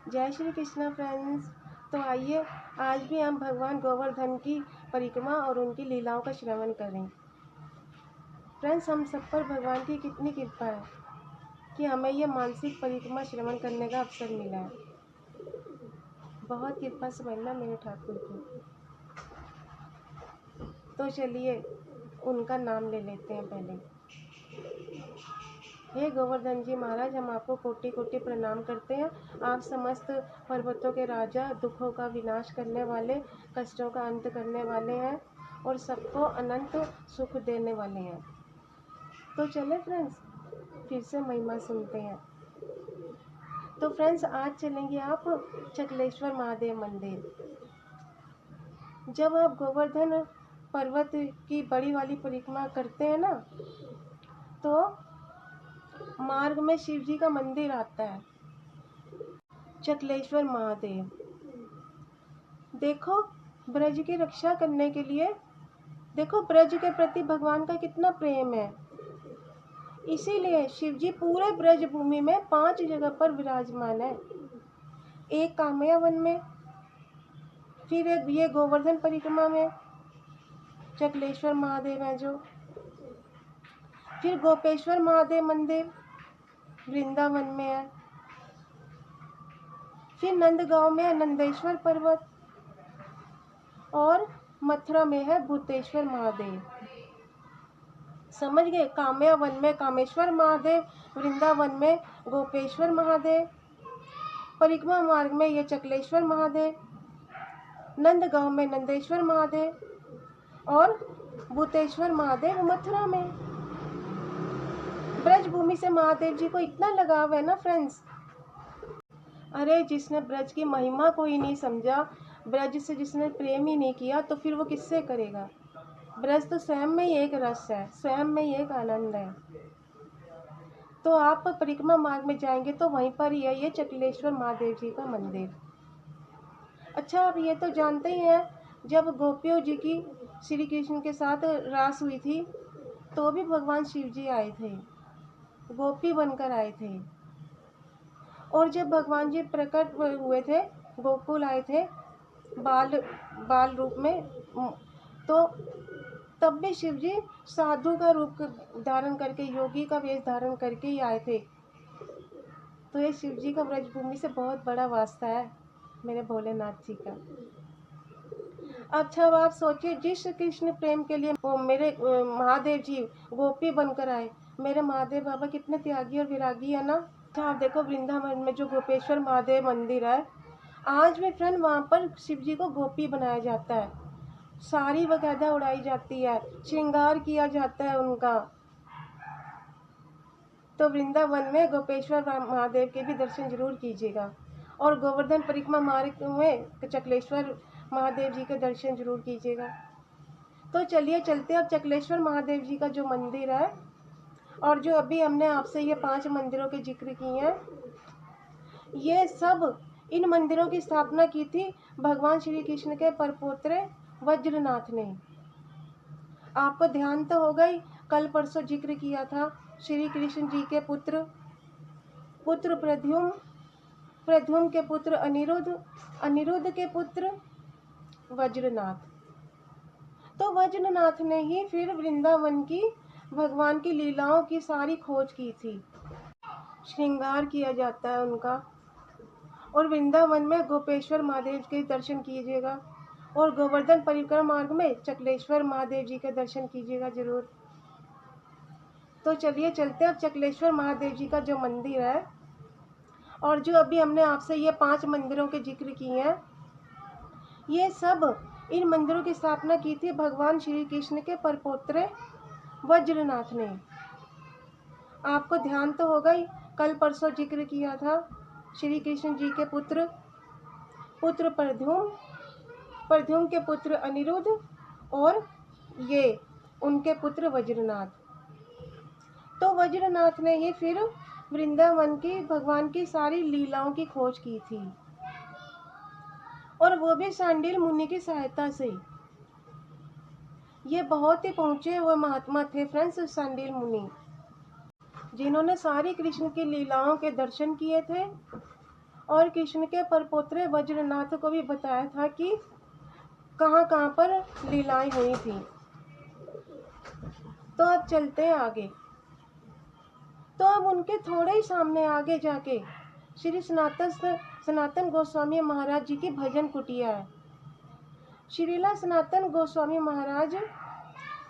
जय श्री कृष्णा फ्रेंड्स। तो आइए आज भी हम भगवान गोवर्धन की परिक्रमा और उनकी लीलाओं का श्रवण करें। फ्रेंड्स, हम सब पर भगवान की कितनी कृपा है कि हमें ये मानसिक परिक्रमा श्रवण करने का अवसर मिला है। बहुत कृपा समझना मेरे ठाकुर की। तो चलिए उनका नाम ले लेते हैं पहले। हे गोवर्धन जी महाराज, हम आपको कोटि कोटि प्रणाम करते हैं। आप समस्त पर्वतों के राजा, दुखों का विनाश करने वाले, कष्टों का अंत करने वाले हैं और सबको अनंत सुख देने वाले हैं। तो चले फ्रेंड्स, फिर से महिमा सुनते हैं। तो फ्रेंड्स, आज चलेंगे आप चकलेश्वर महादेव मंदिर। जब आप गोवर्धन पर्वत की बड़ी वाली परिक्रमा करते हैं ना, तो मार्ग में शिव जी का मंदिर आता है, चकलेश्वर महादेव। देखो, ब्रज की रक्षा करने के लिए, देखो ब्रज के प्रति भगवान का कितना प्रेम है। इसीलिए शिव जी पूरे ब्रज भूमि में 5 जगह पर विराजमान है। एक कामया वन में, फिर एक ये गोवर्धन परिक्रमा में चकलेश्वर महादेव है जो, फिर गोपेश्वर महादेव मंदिर वृंदावन में है, फिर नंदगांव में है नंदेश्वर पर्वत, और मथुरा में है भूतेश्वर महादेव। समझ गए? कामया वन में कामेश्वर महादेव, वृंदावन में गोपेश्वर महादेव, परिक्रमा मार्ग में ये चकलेश्वर महादेव, नंदगांव में नंदेश्वर महादेव और भूतेश्वर महादेव मथुरा में। ब्रज भूमि से महादेव जी को इतना लगाव है ना फ्रेंड्स। अरे, जिसने ब्रज की महिमा को ही नहीं समझा, ब्रज से जिसने प्रेम ही नहीं किया, तो फिर वो किससे करेगा? ब्रज तो स्वयं में ही एक रस है, स्वयं में ही एक आनंद है। तो आप परिक्रमा मार्ग में जाएंगे तो वहीं पर ही है ये चकलेश्वर महादेव जी का मंदिर। अच्छा, आप ये तो जानते ही हैं, जब गोपियों जी की श्री कृष्ण के साथ रास हुई थी, तो भी भगवान शिव जी आए थे, गोपी बनकर आए थे। और जब भगवान जी प्रकट हुए थे, गोकुल आए थे बाल रूप में, तो तब भी शिव जी साधु का रूप धारण करके, योगी का वेश धारण करके ही आए थे। तो ये शिव जी का ब्रजभूमि से बहुत बड़ा वास्ता है मेरे भोलेनाथ जी का। अच्छा, अब आप सोचिए, जिस कृष्ण प्रेम के लिए वो मेरे महादेव जी गोपी बनकर आए, मेरे महादेव बाबा कितने त्यागी और विरागी है ना। अच्छा, आप देखो वृंदावन में जो गोपेश्वर महादेव मंदिर है, आज भी फ्रेंड वहाँ पर शिव जी को गोपी बनाया जाता है, साड़ी वगैरह उड़ाई जाती है, श्रृंगार किया जाता है उनका। तो वृंदावन में गोपेश्वर महादेव के भी दर्शन जरूर कीजिएगा, और गोवर्धन परिक्रमा मार्ग में चकलेश्वर महादेव जी के दर्शन जरूर कीजिएगा। तो चलिए चलते अब चकलेश्वर महादेव जी का जो मंदिर है, और जो अभी हमने आपसे ये 5 मंदिरों के जिक्र किए हैं, ये सब इन मंदिरों की स्थापना की थी भगवान श्री कृष्ण के परपोत्र वज्रनाथ ने। आपको ध्यान तो होगा ही, कल परसों जिक्र किया था श्री कृष्ण जी के पुत्र प्रद्युम्न, प्रद्युम्न के पुत्र अनिरुद्ध, अनिरुद्ध के पुत्र वज्रनाथ। तो वज्रनाथ ने ही फिर वृंदावन की भगवान की लीलाओं की सारी खोज की थी, श्रृंगार किया जाता है उनका। और वृंदावन में गोपेश्वर महादेव के दर्शन कीजिएगा, और गोवर्धन परिक्रमा मार्ग में चकलेश्वर महादेव जी के दर्शन कीजिएगा जरूर। तो चलिए चलते अब चकलेश्वर महादेव जी का जो मंदिर है, और जो अभी हमने आपसे ये 5 मंदिरों के जिक्र किए हैं, ये सब इन मंदिरों की स्थापना की थी भगवान श्री कृष्ण के परपोत्र वज्रनाथ ने। आपको ध्यान तो होगा ही, कल परसों जिक्र किया था श्री कृष्ण जी के पुत्र प्रद्युम्न, प्रद्युम्न के पुत्र अनिरुद्ध, और ये उनके पुत्र वज्रनाथ। तो वज्रनाथ ने ही फिर वृंदावन की भगवान की सारी लीलाओं की खोज की थी, और वो भी सांडिल मुनि की सहायता से। ये बहुत ही पहुंचे हुए महात्मा थे फ्रेंड्स, सांडिल मुनि, जिन्होंने सारी कृष्ण की लीलाओं के दर्शन किए थे और कृष्ण के परपोत्रे वज्रनाथ को भी बताया था कि कहाँ कहाँ पर लीलाएं हुई थी। तो अब चलते हैं आगे। तो अब उनके थोड़े ही सामने आगे जाके श्री सनातन गोस्वामी महाराज जी की भजन कुटिया है। श्रीला सनातन गोस्वामी महाराज,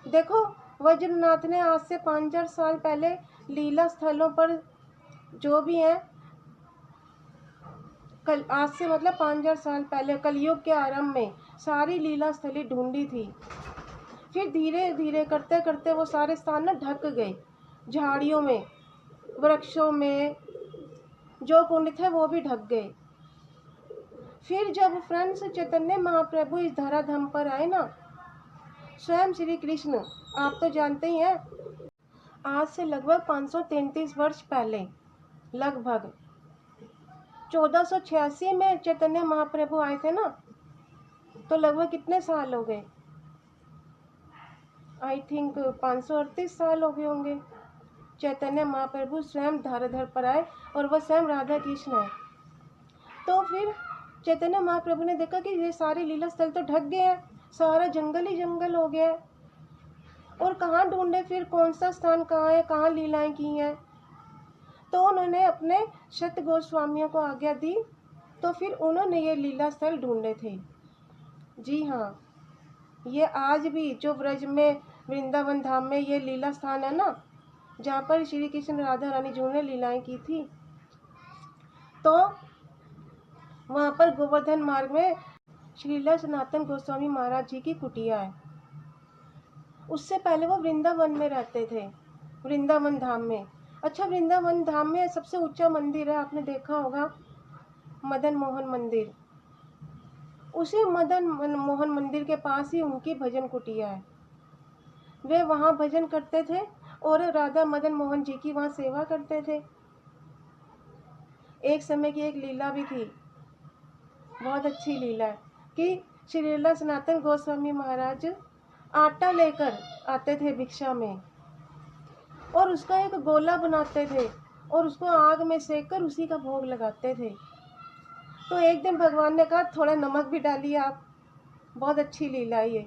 देखो वज्रनाथ ने आज से 5,000 साल पहले लीला स्थलों पर जो भी है, कल आज से मतलब 5,000 साल पहले कलयुग के आरंभ में सारी लीला स्थली ढूंढी थी। फिर धीरे धीरे करते करते वो सारे स्थान न ढक गए, झाड़ियों में, वृक्षों में जो कुंड थे वो भी ढक गए। फिर जब फ्रेंड्स चैतन्य महाप्रभु इस धराधाम पर आए ना, स्वयं श्री कृष्ण, आप तो जानते ही हैं, आज से लगभग 533 वर्ष पहले, लगभग 1486 में चैतन्य महाप्रभु आए थे ना, तो लगभग कितने साल हो गए? आई थिंक 538 साल हो गए होंगे। चैतन्य महाप्रभु स्वयं धराधाम पर आए और वह स्वयं राधा कृष्ण है। तो फिर चैतन्य महाप्रभु ने देखा कि ये सारे लीला स्थल तो ढक गए हैं, सारा जंगल ही जंगल हो गया है, और कहाँ ढूंढे फिर, कौन सा स्थान कहाँ है, कहाँ लीलाएं की हैं। तो उन्होंने अपने शत गोस्वामियों को आज्ञा दी, तो फिर उन्होंने ये लीला स्थल ढूंढे थे। जी हाँ, ये आज भी जो ब्रज में वृंदावन धाम में ये लीला स्थान है ना, जहाँ पर श्री कृष्ण राधा रानी जी ने लीलाएं की थी, तो वहाँ पर गोवर्धन मार्ग में श्रीला सनातन गोस्वामी महाराज जी की कुटिया है। उससे पहले वो वृंदावन में रहते थे, वृंदावन धाम में। अच्छा, वृंदावन धाम में सबसे ऊंचा मंदिर है, आपने देखा होगा, मदन मोहन मंदिर। उसी मदन मोहन मंदिर के पास ही उनकी भजन कुटिया है। वे वहाँ भजन करते थे और राधा मदन मोहन जी की वहाँ सेवा करते थे। एक समय की एक लीला भी थी, बहुत अच्छी लीला है, कि श्रीला सनातन गोस्वामी महाराज आटा लेकर आते थे भिक्षा में, और उसका एक गोला बनाते थे और उसको आग में सेक कर उसी का भोग लगाते थे। तो एक दिन भगवान ने कहा थोड़ा नमक भी डालिए आप, बहुत अच्छी लीला है ये।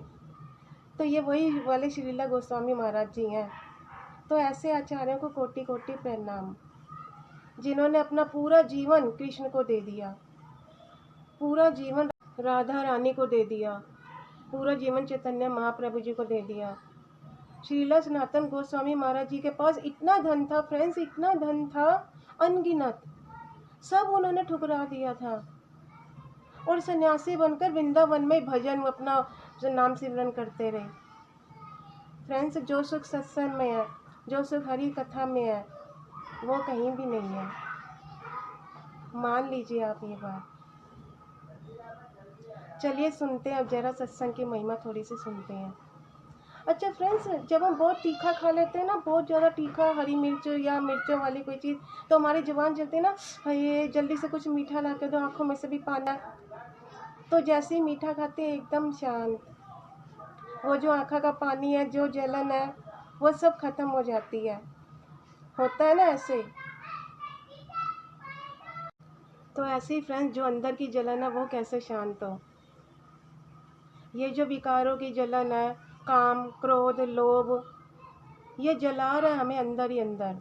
तो ये वही वाले श्रीला गोस्वामी महाराज जी हैं। तो ऐसे आचार्यों को कोटि कोटि प्रणाम, जिन्होंने अपना पूरा जीवन कृष्ण को दे दिया, पूरा जीवन राधा रानी को दे दिया, पूरा जीवन चैतन्य महाप्रभु जी को दे दिया। श्रीला सनातन गोस्वामी महाराज जी के पास इतना धन था फ्रेंड्स, इतना धन था अनगिनत, सब उन्होंने ठुकरा दिया था और सन्यासी बनकर वृंदावन में भजन अपना नाम सिमरन करते रहे। फ्रेंड्स, जो सुख सत्संग में है, जो सुख हरि कथा में है, वो कहीं भी नहीं है, मान लीजिए आप ये बात। चलिए सुनते हैं अब जरा सत्संग की महिमा थोड़ी सी सुनते हैं। अच्छा फ्रेंड्स, जब हम बहुत तीखा खा लेते हैं ना, बहुत ज़्यादा तीखा, हरी मिर्च या मिर्चों वाली कोई चीज़, तो हमारी जुबान चलती है ना, ये जल्दी से कुछ मीठा ला के दो, आँखों में से भी पाना। तो जैसे ही मीठा खाते हैं एकदम शांत, वो जो आँखों का पानी है, जो जलन है, वो सब खत्म हो जाती है। होता है ना ऐसे। तो ऐसे ही फ्रेंड्स, जो अंदर की जलन है वो कैसे शांत हो। ये जो विकारों की जलन है, काम, क्रोध, लोभ, ये जला रहा है हमें अंदर ही अंदर।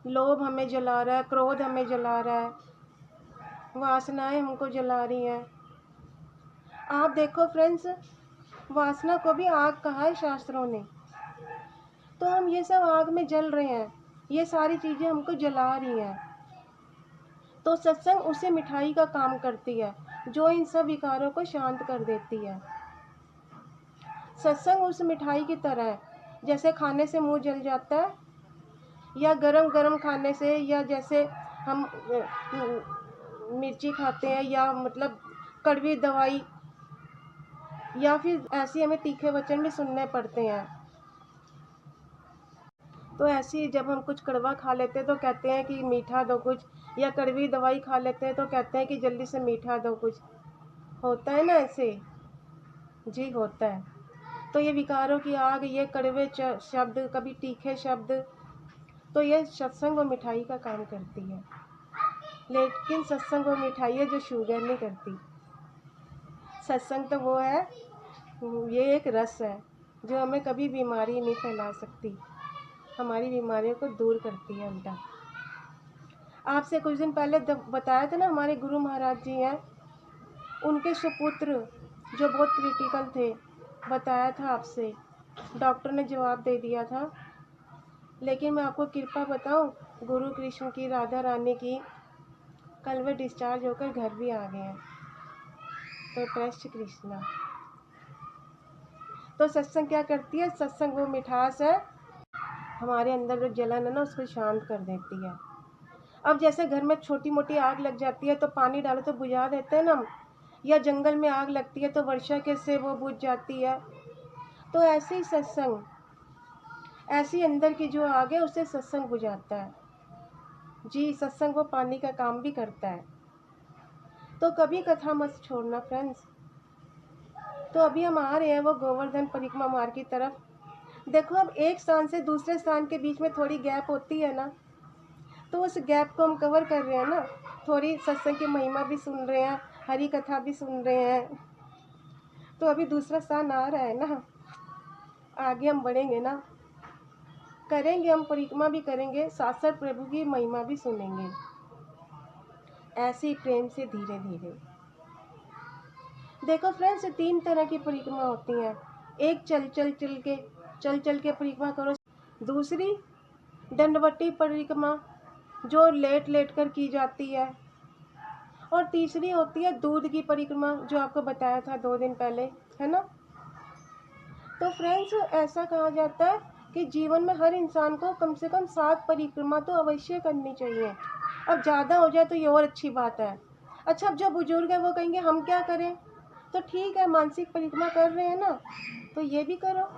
लोभ हमें जला रहा है, क्रोध हमें जला रहा है, वासनाएं हमको जला रही हैं। आप देखो फ्रेंड्स, वासना को भी आग कहा है शास्त्रों ने। तो हम ये सब आग में जल रहे हैं, ये सारी चीज़ें हमको जला रही हैं। तो सत्संग उसे मिठाई का काम करती है, जो इन सब विकारों को शांत कर देती है। सत्संग उस मिठाई की तरह है, जैसे खाने से मुंह जल जाता है, या गरम गरम खाने से, या जैसे हम मिर्ची खाते हैं, या मतलब कड़वी दवाई, या फिर ऐसी हमें तीखे वचन भी सुनने पड़ते हैं। तो ऐसे ही जब हम कुछ कड़वा खा लेते हैं तो कहते हैं कि मीठा दो कुछ, या कड़वी दवाई खा लेते हैं तो कहते हैं कि जल्दी से मीठा दो कुछ। होता है ना ऐसे। जी होता है। तो ये विकारों की आग, ये कड़वे शब्द, कभी तीखे शब्द, तो ये सत्संग और मिठाई का काम करती है। लेकिन सत्संग वो मिठाई है जो शुगर नहीं करती। सत्संग तो वो है, ये एक रस है जो हमें कभी बीमारी नहीं फैला सकती, हमारी बीमारियों को दूर करती है उल्टा। आपसे कुछ दिन पहले बताया था ना, हमारे गुरु महाराज जी हैं, उनके सुपुत्र जो बहुत क्रिटिकल थे, बताया था आपसे, डॉक्टर ने जवाब दे दिया था। लेकिन मैं आपको कृपा बताऊं, गुरु कृष्ण की, राधा रानी की, कल वे डिस्चार्ज होकर घर भी आ गए हैं। तो ट्रस्ट कृष्णा। तो सत्संग क्या करती है? सत्संग वो मिठास है, हमारे अंदर जो जलन है ना उसको शांत कर देती है। अब जैसे घर में छोटी मोटी आग लग जाती है तो पानी डालो तो बुझा देते हैं ना, या जंगल में आग लगती है तो वर्षा के से वो बुझ जाती है। तो ऐसे ही सत्संग, ऐसी अंदर की जो आग है उसे सत्संग बुझाता है जी। सत्संग वो पानी का काम भी करता है। तो कभी कथा मत छोड़ना फ्रेंड्स। तो अभी हम आ रहे हैं वो गोवर्धन परिक्रमा मार्ग की तरफ। देखो, अब एक स्थान से दूसरे स्थान के बीच में थोड़ी गैप होती है ना, तो उस गैप को हम कवर कर रहे हैं ना, थोड़ी सत्संग की महिमा भी सुन रहे हैं, हरी कथा भी सुन रहे हैं। तो अभी दूसरा स्थान आ रहा है ना, आगे हम बढ़ेंगे ना, करेंगे, हम परिक्रमा भी करेंगे, साथ साथ प्रभु की महिमा भी सुनेंगे, ऐसे ही प्रेम से धीरे धीरे। देखो फ्रेंड्स, 3 तरह की परिक्रमा होती हैं। एक चल चल के परिक्रमा करो, दूसरी दंडवती परिक्रमा जो लेट लेट कर की जाती है, और तीसरी होती है दूध की परिक्रमा जो आपको बताया था 2 दिन पहले, है ना। तो फ्रेंड्स, ऐसा कहा जाता है कि जीवन में हर इंसान को कम से कम 7 परिक्रमा तो अवश्य करनी चाहिए। अब ज़्यादा हो जाए तो ये और अच्छी बात है। अच्छा, अब जो बुजुर्ग है वो कहेंगे हम क्या करें, तो ठीक है, मानसिक परिक्रमा कर रहे हैं ना, तो ये भी करो।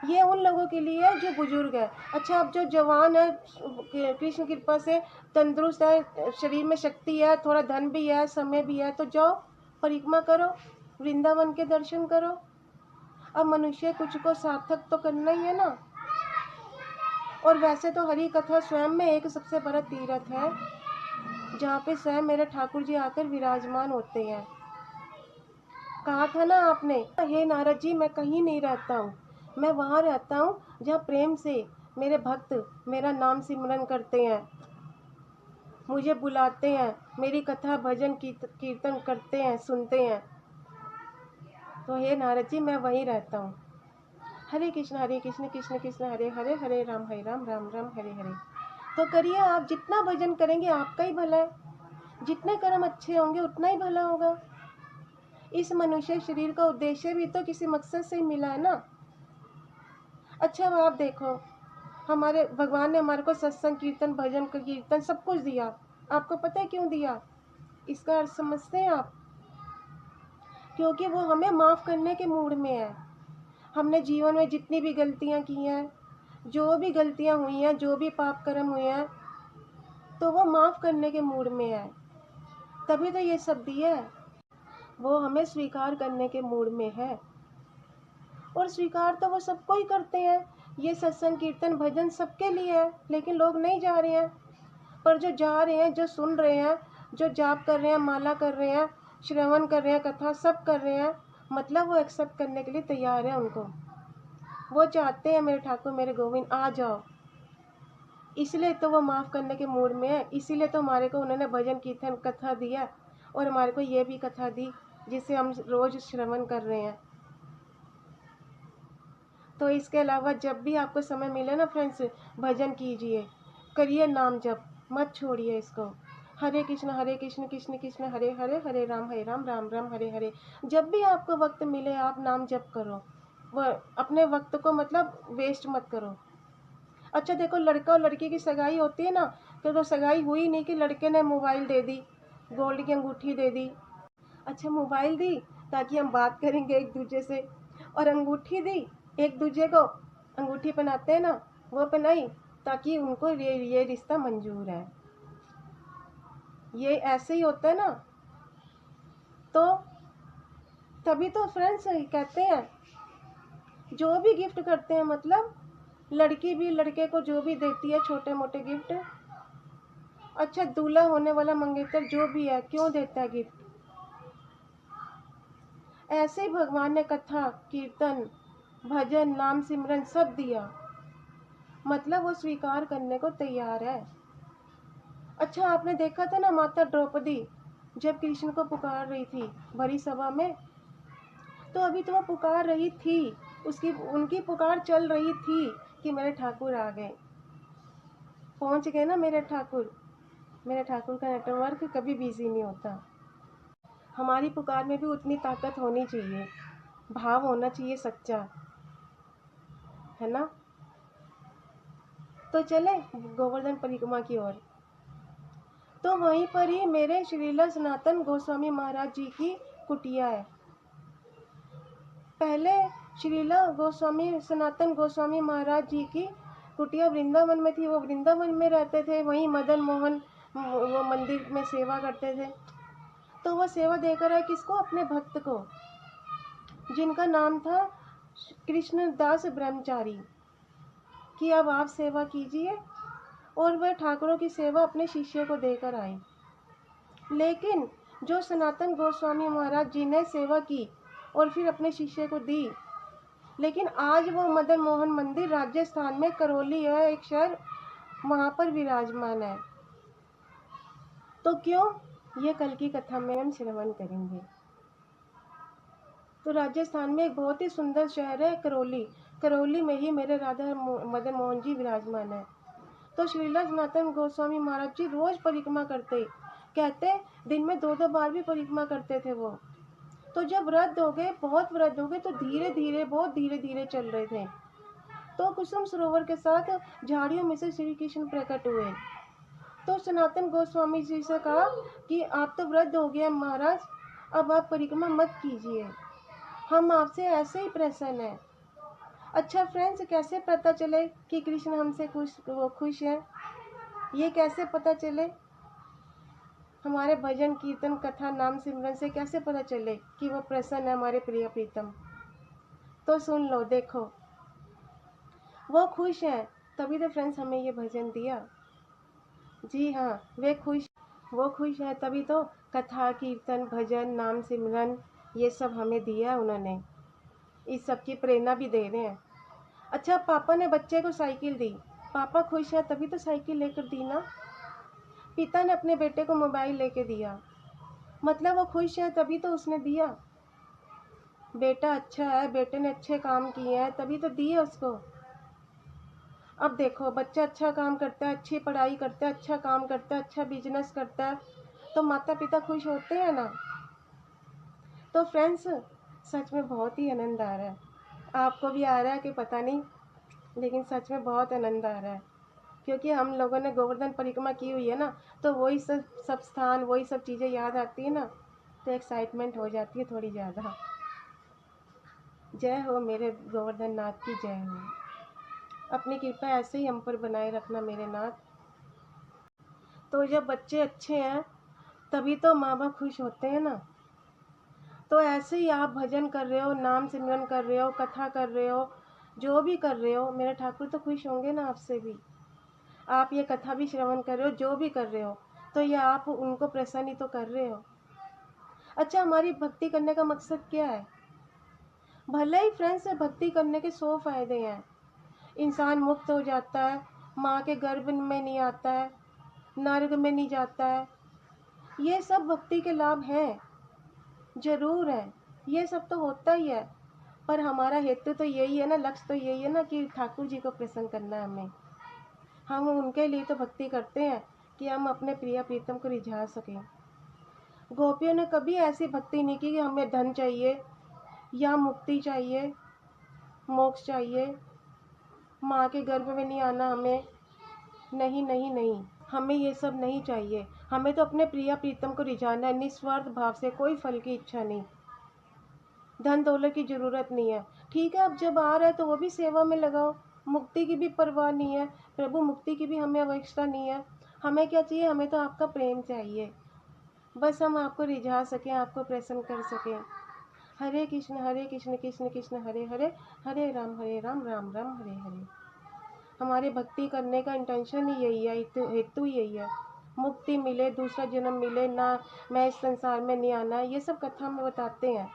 ये उन लोगों के लिए है जो बुजुर्ग है। अच्छा, अब जो जवान है, कृष्ण कृपा से तंदुरुस्त है, शरीर में शक्ति है, थोड़ा धन भी है, समय भी है, तो जाओ परिक्रमा करो, वृंदावन के दर्शन करो। अब मनुष्य कुछ को सार्थक तो करना ही है ना। और वैसे तो हरि कथा स्वयं में एक सबसे बड़ा तीर्थ है, जहाँ पे स्वयं मेरे ठाकुर जी आकर विराजमान होते हैं। कहा था ना आपने, हे नारद जी, मैं कहीं नहीं रहता हूँ, मैं वहाँ रहता हूँ जहाँ प्रेम से मेरे भक्त मेरा नाम सिमरन करते हैं, मुझे बुलाते हैं, मेरी कथा भजन कीर्तन करते हैं, सुनते हैं। तो हे नारद जी, मैं वहीं रहता हूँ। हरे कृष्ण कृष्ण कृष्ण हरे हरे, हरे राम राम राम हरे हरे। तो करिए, आप जितना भजन करेंगे आपका ही भला है, जितने कर्म अच्छे होंगे उतना ही भला होगा। इस मनुष्य शरीर का उद्देश्य भी तो किसी मकसद से ही मिला है ना। अच्छा, अब आप देखो, हमारे भगवान ने हमारे को सत्संग, कीर्तन, भजन, कीर्तन सब कुछ दिया। आपको पता है क्यों दिया? इसका अर्थ समझते हैं आप? क्योंकि वो हमें माफ़ करने के मूड में है। हमने जीवन में जितनी भी गलतियाँ की हैं, जो भी गलतियाँ हुई हैं, जो भी पाप कर्म हुए हैं, तो वो माफ़ करने के मूड में है, तभी तो ये सब दिया है। वो हमें स्वीकार करने के मूड में है, और स्वीकार तो वो सबको ही करते हैं। ये सत्संग, कीर्तन, भजन सबके लिए है, लेकिन लोग नहीं जा रहे हैं। पर जो जा रहे हैं, जो सुन रहे हैं, जो जाप कर रहे हैं, माला कर रहे हैं, श्रवण कर रहे हैं, कथा सब कर रहे हैं, मतलब वो एक्सेप्ट करने के लिए तैयार है। उनको वो चाहते हैं मेरे ठाकुर, मेरे गोविंद आ जाओ, इसलिए तो वो माफ़ करने के मूड में है। इसीलिए तो हमारे को उन्होंने भजन, कीर्तन, कथा दिया, और हमारे को ये भी कथा दी जिसे हम रोज़ श्रवण कर रहे हैं। तो इसके अलावा जब भी आपको समय मिले ना फ्रेंड्स, भजन कीजिए, करिए नाम जप, मत छोड़िए इसको। हरे कृष्ण कृष्ण कृष्ण हरे हरे, हरे राम राम राम हरे हरे। जब भी आपको वक्त मिले आप नाम जप करो, वह अपने वक्त को मतलब वेस्ट मत करो। अच्छा देखो, लड़का और लड़की की सगाई होती है ना, तो सगाई हुई नहीं कि लड़के ने मोबाइल दे दी, गोल्ड की अंगूठी दे दी। अच्छा, मोबाइल दी ताकि हम बात करेंगे एक दूसरे से, और अंगूठी दी, एक दूसरे को अंगूठी पहनाते हैं ना, वो पहनाई ताकि उनको ये रिश्ता मंजूर है। ये ऐसे ही होता है ना। तो तभी तो फ्रेंड्स कहते हैं, जो भी गिफ्ट करते हैं, मतलब लड़की भी लड़के को जो भी देती है छोटे मोटे गिफ्ट, अच्छा, दूल्हा होने वाला मंगेतर जो भी है क्यों देता है गिफ्ट? ऐसे ही भगवान ने कथा, कीर्तन, भजन, नाम सिमरन सब दिया, मतलब वो स्वीकार करने को तैयार है। अच्छा, आपने देखा था ना माता द्रौपदी जब कृष्ण को पुकार रही थी भरी सभा में, तो अभी तो वो पुकार रही थी, उसकी उनकी पुकार चल रही थी कि मेरे ठाकुर आ गए, पहुंच गए ना मेरे ठाकुर। मेरे ठाकुर का नेटवर्क कभी बिजी नहीं होता। हमारी पुकार में भी उतनी ताकत होनी चाहिए, भाव होना चाहिए सच्चा, है ना। तो चले गोवर्धन परिक्रमा की ओर। तो वहीं पर ही मेरे श्रीला सनातन गोस्वामी महाराज जी की कुटिया है। पहले श्रीला गोस्वामी सनातन गोस्वामी महाराज जी की कुटिया वृंदावन में थी, वो वृंदावन में रहते थे, वहीं मदन मोहन वो मंदिर में सेवा करते थे। तो वो सेवा देकर आए किसको? अपने भक्त को, जिनका नाम था कृष्णदास ब्रह्मचारी, कि अब आप सेवा कीजिए, और वह ठाकुरों की सेवा अपने शिष्यों को देकर आए। लेकिन जो सनातन गोस्वामी महाराज जी ने सेवा की और फिर अपने शिष्य को दी, लेकिन आज वो मदन मोहन मंदिर राजस्थान में करौली है एक शहर, वहाँ पर विराजमान है। तो क्यों? ये कल की कथा में हम श्रवण करेंगे। तो राजस्थान में एक बहुत ही सुंदर शहर है करौली, करौली में ही मेरे राधा मदन मोहन जी विराजमान है। तो श्रीला सनातन गोस्वामी महाराज जी रोज परिक्रमा करते, कहते दिन में 2-2 बार भी परिक्रमा करते थे वो। तो जब वृद्ध हो गए, बहुत वृद्ध हो गए, तो धीरे धीरे बहुत धीरे धीरे चल रहे थे। तो कुसुम सरोवर के साथ झाड़ियों में से श्री कृष्ण प्रकट हुए। तो सनातन गोस्वामी जी से कहा कि आप तो वृद्ध हो गए महाराज, अब आप परिक्रमा मत कीजिए, हम आपसे ऐसे ही प्रसन्न हैं। अच्छा फ्रेंड्स, कैसे पता चले कि कृष्ण हमसे खुश है? ये कैसे पता चले? हमारे भजन कीर्तन कथा नाम सिमरन से कैसे पता चले कि वो प्रसन्न है हमारे प्रिय प्रीतम? तो सुन लो, देखो, वो खुश हैं तभी तो फ्रेंड्स हमें ये भजन दिया। जी हाँ, वो खुश है तभी तो कथा कीर्तन भजन नाम सिमरन ये सब हमें दिया है उन्होंने, इस सब की प्रेरणा भी दे रहे हैं। अच्छा, पापा ने बच्चे को साइकिल दी, पापा खुश है तभी तो साइकिल लेकर दी ना। पिता ने अपने बेटे को मोबाइल लेके दिया, मतलब वो खुश है तभी तो उसने दिया। बेटा अच्छा है, बेटे ने अच्छे काम किए हैं तभी तो दिए उसको। अब देखो, बच्चा अच्छा काम करता है, अच्छी पढ़ाई करता है, अच्छा काम करता है, अच्छा बिजनेस करता है, तो माता पिता खुश होते हैं ना। तो फ्रेंड्स, सच में बहुत ही आनंद आ रहा है। आपको भी आ रहा है कि पता नहीं, लेकिन सच में बहुत आनंद आ रहा है, क्योंकि हम लोगों ने गोवर्धन परिक्रमा की हुई है ना, तो वही सब स्थान, वही सब चीज़ें याद आती है ना, तो एक्साइटमेंट हो जाती है थोड़ी ज़्यादा। जय हो मेरे गोवर्धन नाथ की जय हो। अपनी कृपा ऐसे ही हम पर बनाए रखना मेरे नाथ। तो जब बच्चे अच्छे हैं तभी तो माँ बाप खुश होते हैं ना। तो ऐसे ही आप भजन कर रहे हो, नाम सिमरन कर रहे हो, कथा कर रहे हो, जो भी कर रहे हो, मेरे ठाकुर तो खुश होंगे ना आपसे भी। आप ये कथा भी श्रवण कर रहे हो, जो भी कर रहे हो, तो ये आप उनको प्रसन्न ही तो कर रहे हो। अच्छा, हमारी भक्ति करने का मकसद क्या है? भले ही फ्रेंड्स भक्ति करने के 100 फायदे हैं। इंसान मुक्त हो जाता है, माँ के गर्भ में नहीं आता है, नर्क में नहीं जाता है, ये सब भक्ति के लाभ हैं, जरूर है, ये सब तो होता ही है। पर हमारा हेतु तो यही है ना, लक्ष्य तो यही है ना कि ठाकुर जी को प्रसन्न करना है हमें। हम उनके लिए तो भक्ति करते हैं कि हम अपने प्रिय प्रीतम को रिझा सकें। गोपियों ने कभी ऐसी भक्ति नहीं की कि हमें धन चाहिए या मुक्ति चाहिए, मोक्ष चाहिए, माँ के गर्भ में नहीं आना हमें, नहीं नहीं नहीं, हमें ये सब नहीं चाहिए। हमें तो अपने प्रिय प्रीतम को रिझाना है, निस्वार्थ भाव से, कोई फल की इच्छा नहीं, धन दौलत की ज़रूरत नहीं है। ठीक है, अब जब आ रहा है तो वो भी सेवा में लगाओ, मुक्ति की भी परवाह नहीं है प्रभु, मुक्ति की भी हमें आवश्यकता नहीं है। हमें क्या चाहिए? हमें तो आपका प्रेम चाहिए, बस हम आपको रिझा सकें, आपको प्रसन्न कर सकें। हरे कृष्ण कृष्ण कृष्ण हरे हरे, हरे राम राम राम हरे हरे। हमारे भक्ति करने का इंटेंशन ही यही है, हेतु यही है। मुक्ति मिले, दूसरा जन्म मिले ना, मैं इस संसार में नहीं आना है, ये सब कथा में बताते हैं।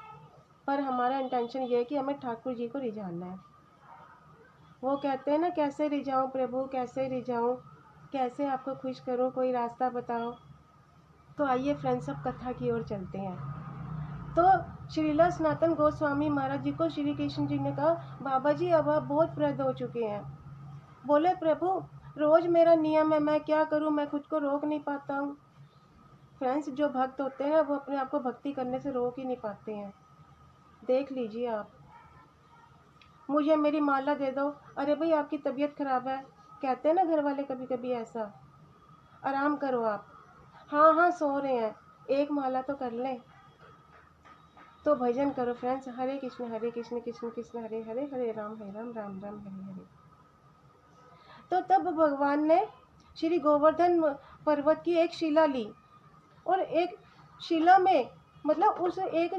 पर हमारा इंटेंशन ये है कि हमें ठाकुर जी को रिझाना है। वो कहते हैं ना, कैसे रिझाऊं प्रभु, कैसे रिझाऊं, कैसे आपको खुश करूं, कोई रास्ता बताओ। तो आइए फ्रेंड्स, अब कथा की ओर चलते हैं। तो श्रीला सनातन गोस्वामी महाराज जी को श्री कृष्ण जी ने कहा, बाबा जी अब आप बहुत वृद्ध हो चुके हैं। बोले, प्रभु रोज मेरा नियम है, मैं क्या करूं, मैं खुद को रोक नहीं पाता हूँ। फ्रेंड्स, जो भक्त होते हैं वो अपने आप को भक्ति करने से रोक ही नहीं पाते हैं। देख लीजिए आप, मुझे मेरी माला दे दो, अरे भाई आपकी तबीयत खराब है, कहते हैं ना घर वाले कभी कभी ऐसा, आराम करो आप, हाँ हाँ सो रहे हैं, एक माला तो कर लें। तो भजन करो फ्रेंड्स, हरे कृष्ण कृष्ण कृष्ण हरे हरे, हरे राम राम राम हरे हरे। तो तब भगवान ने श्री गोवर्धन पर्वत की एक शिला ली, और एक शिला में मतलब उस एक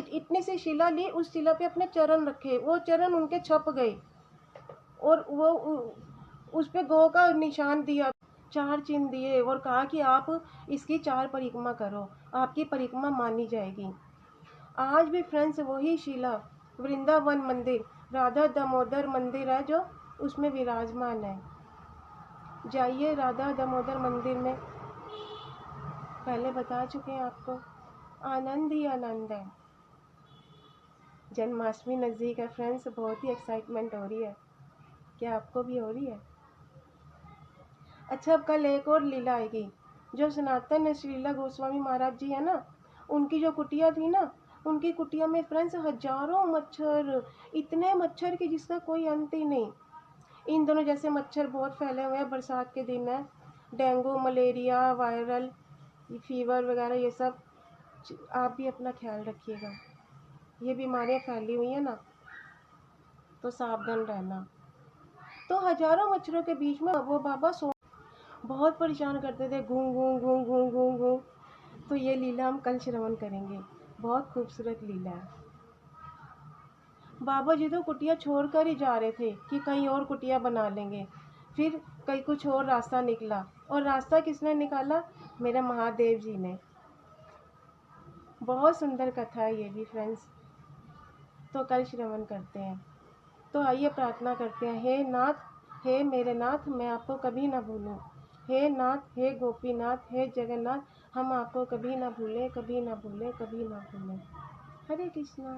इतनी सी शिला ली, उस शिला पे अपने चरण रखे, वो चरण उनके छप गए, और वो उस पे गौ का निशान दिया, 4 चिन्ह दिए, और कहा कि आप इसकी 4 परिक्रमा करो, आपकी परिक्रमा मानी जाएगी। आज भी फ्रेंड्स वही शिला वृंदावन मंदिर, राधा दामोदर मंदिर है जो उसमें विराजमान है। जाइए राधा दामोदर मंदिर में, पहले बता चुके हैं आपको, आनंद ही आनंद है। जन्माष्टमी नज़दीक है फ्रेंड्स, बहुत ही एक्साइटमेंट हो रही है, क्या आपको भी हो रही है? अच्छा, अब कल एक और लीला आएगी, जो सनातन श्रीला गोस्वामी महाराज जी है ना, उनकी जो कुटिया थी ना, उनकी कुटिया में फ्रेंड्स हजारों मच्छर, इतने मच्छर कि जिसका कोई अंत ही नहीं। इन दोनों जैसे मच्छर बहुत फैले हुए हैं, बरसात के दिन है, डेंगू, मलेरिया, वायरल फीवर वगैरह, ये सब। आप भी अपना ख्याल रखिएगा, ये बीमारियां फैली हुई है ना, तो सावधान रहना। तो हजारों मच्छरों के बीच में वो बाबा बहुत परेशान करते थे, घूं घूं घूं घूं घूं घूं। तो ये लीला हम कल श्रवण करेंगे, बहुत खूबसूरत लीला है। बाबा जी तो कुटिया छोड़कर ही जा रहे थे कि कहीं और कुटिया बना लेंगे, फिर कहीं कुछ और रास्ता निकला, और रास्ता किसने निकाला? मेरे महादेव जी ने। बहुत सुंदर कथा है ये भी फ्रेंड्स, तो कल श्रवण करते हैं। तो आइए प्रार्थना करते हैं, हे नाथ, हे मेरे नाथ, मैं आपको कभी ना भूलूं। हे नाथ, हे गोपीनाथ, हे जगन्नाथ, हम आपको कभी ना भूलें, कभी ना भूलें, कभी ना भूलें। हरे कृष्णा।